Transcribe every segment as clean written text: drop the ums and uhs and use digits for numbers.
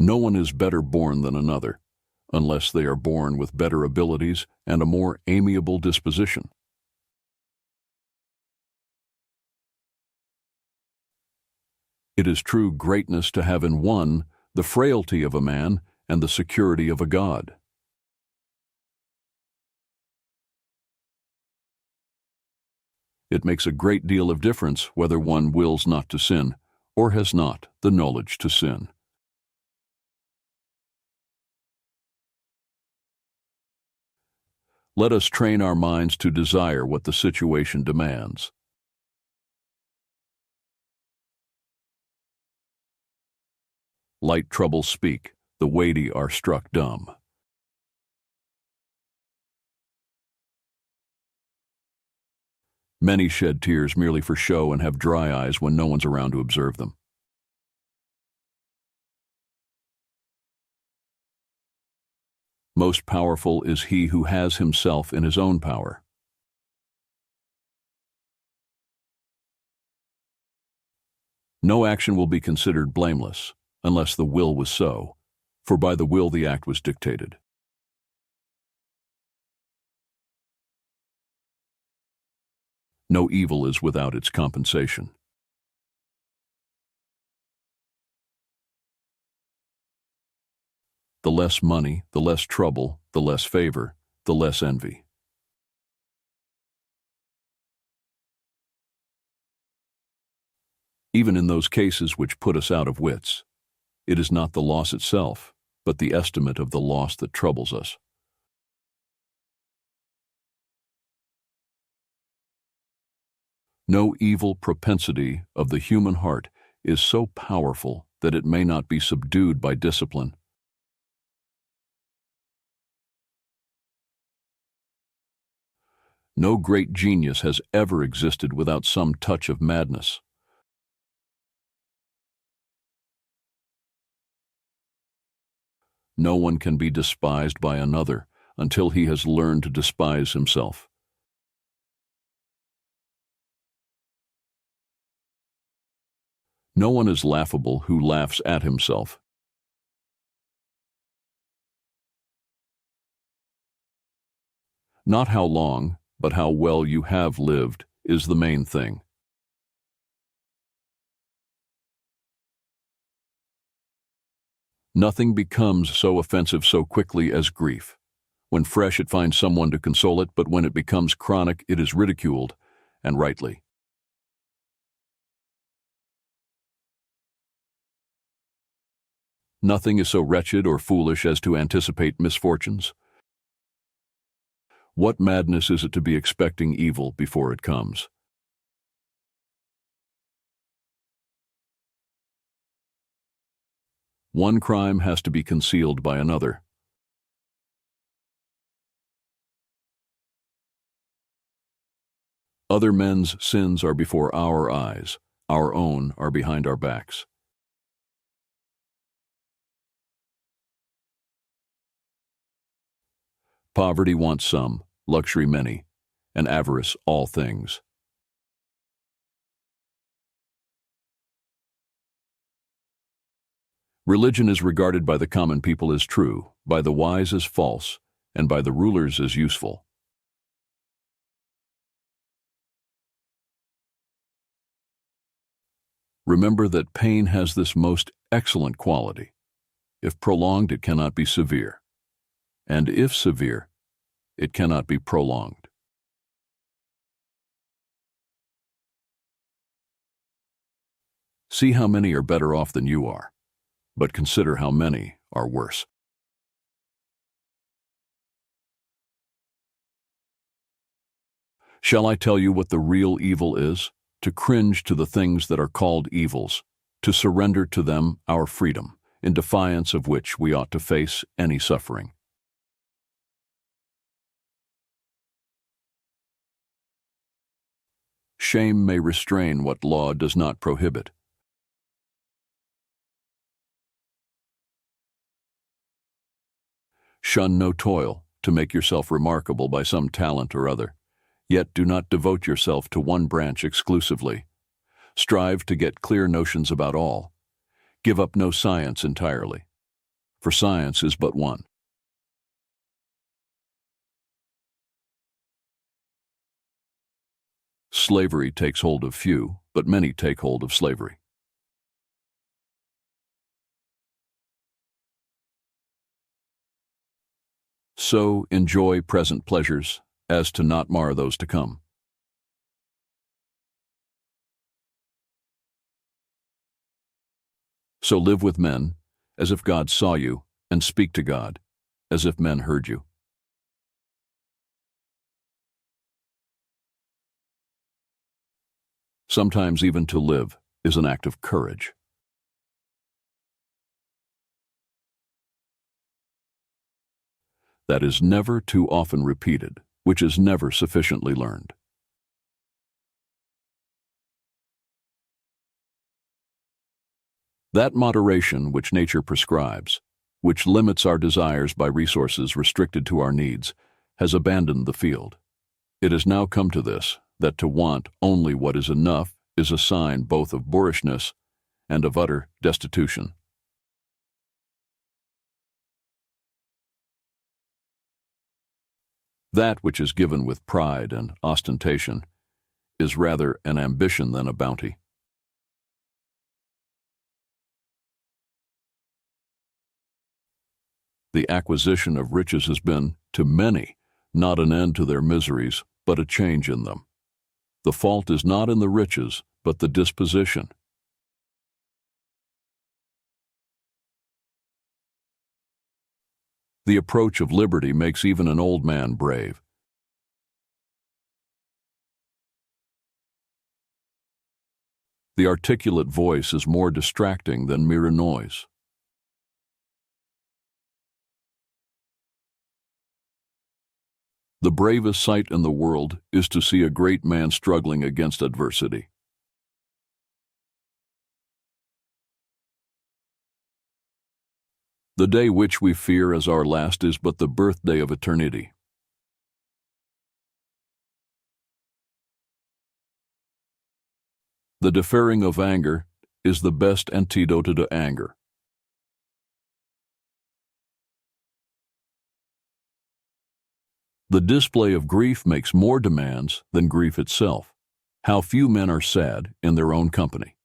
No one is better born than another, unless they are born with better abilities and a more amiable disposition. It is true greatness to have in one the frailty of a man and the security of a god. It makes a great deal of difference whether one wills not to sin or has not the knowledge to sin. Let us train our minds to desire what the situation demands. Light troubles speak, the weighty are struck dumb. Many shed tears merely for show and have dry eyes when no one's around to observe them. Most powerful is he who has himself in his own power. No action will be considered blameless, unless the will was so, for by the will the act was dictated. No evil is without its compensation. The less money, the less trouble, the less favor, the less envy. Even in those cases which put us out of wits, it is not the loss itself, but the estimate of the loss that troubles us. No evil propensity of the human heart is so powerful that it may not be subdued by discipline. No great genius has ever existed without some touch of madness. No one can be despised by another until he has learned to despise himself. No one is laughable who laughs at himself. Not how long, but how well you have lived is the main thing. Nothing becomes so offensive so quickly as grief. When fresh it finds someone to console it, but when it becomes chronic it is ridiculed, and rightly. Nothing is so wretched or foolish as to anticipate misfortunes. What madness is it to be expecting evil before it comes? One crime has to be concealed by another. Other men's sins are before our eyes, our own are behind our backs. Poverty wants some, luxury many, and avarice all things. Religion is regarded by the common people as true, by the wise as false, and by the rulers as useful. Remember that pain has this most excellent quality. If prolonged, it cannot be severe. And if severe, it cannot be prolonged. See how many are better off than you are, but consider how many are worse. Shall I tell you what the real evil is? To cringe to the things that are called evils, to surrender to them our freedom, in defiance of which we ought to face any suffering. Shame may restrain what law does not prohibit. Shun no toil to make yourself remarkable by some talent or other, yet do not devote yourself to one branch exclusively. Strive to get clear notions about all. Give up no science entirely. for science is but one. Slavery takes hold of few, but many take hold of slavery. So enjoy present pleasures, as to not mar those to come. So live with men, as if God saw you, and speak to God, as if men heard you. Sometimes even to live is an act of courage. That is never too often repeated, which is never sufficiently learned. That moderation which nature prescribes, which limits our desires by resources restricted to our needs, has abandoned the field. It has now come to this, that to want only what is enough is a sign both of boorishness and of utter destitution. That which is given with pride and ostentation is rather an ambition than a bounty. The acquisition of riches has been, to many, not an end to their miseries, but a change in them. The fault is not in the riches, but the disposition. The approach of liberty makes even an old man brave. The articulate voice is more distracting than mere noise. The bravest sight in the world is to see a great man struggling against adversity. The day which we fear as our last is but the birthday of eternity. The deferring of anger is the best antidote to anger. The display of grief makes more demands than grief itself. How few men are sad in their own company.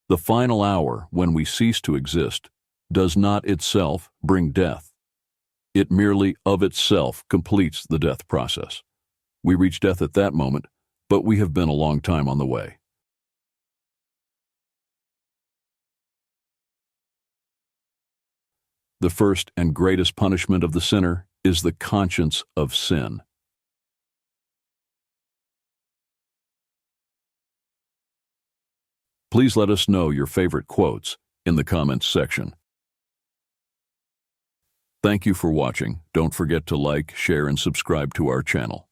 The final hour, when we cease to exist, does not itself bring death. It merely of itself completes the death process. We reach death at that moment, but we have been a long time on the way. The first and greatest punishment of the sinner is the conscience of sin. Please let us know your favorite quotes in the comments section. Thank you for watching. Don't forget to like, share, and subscribe to our channel.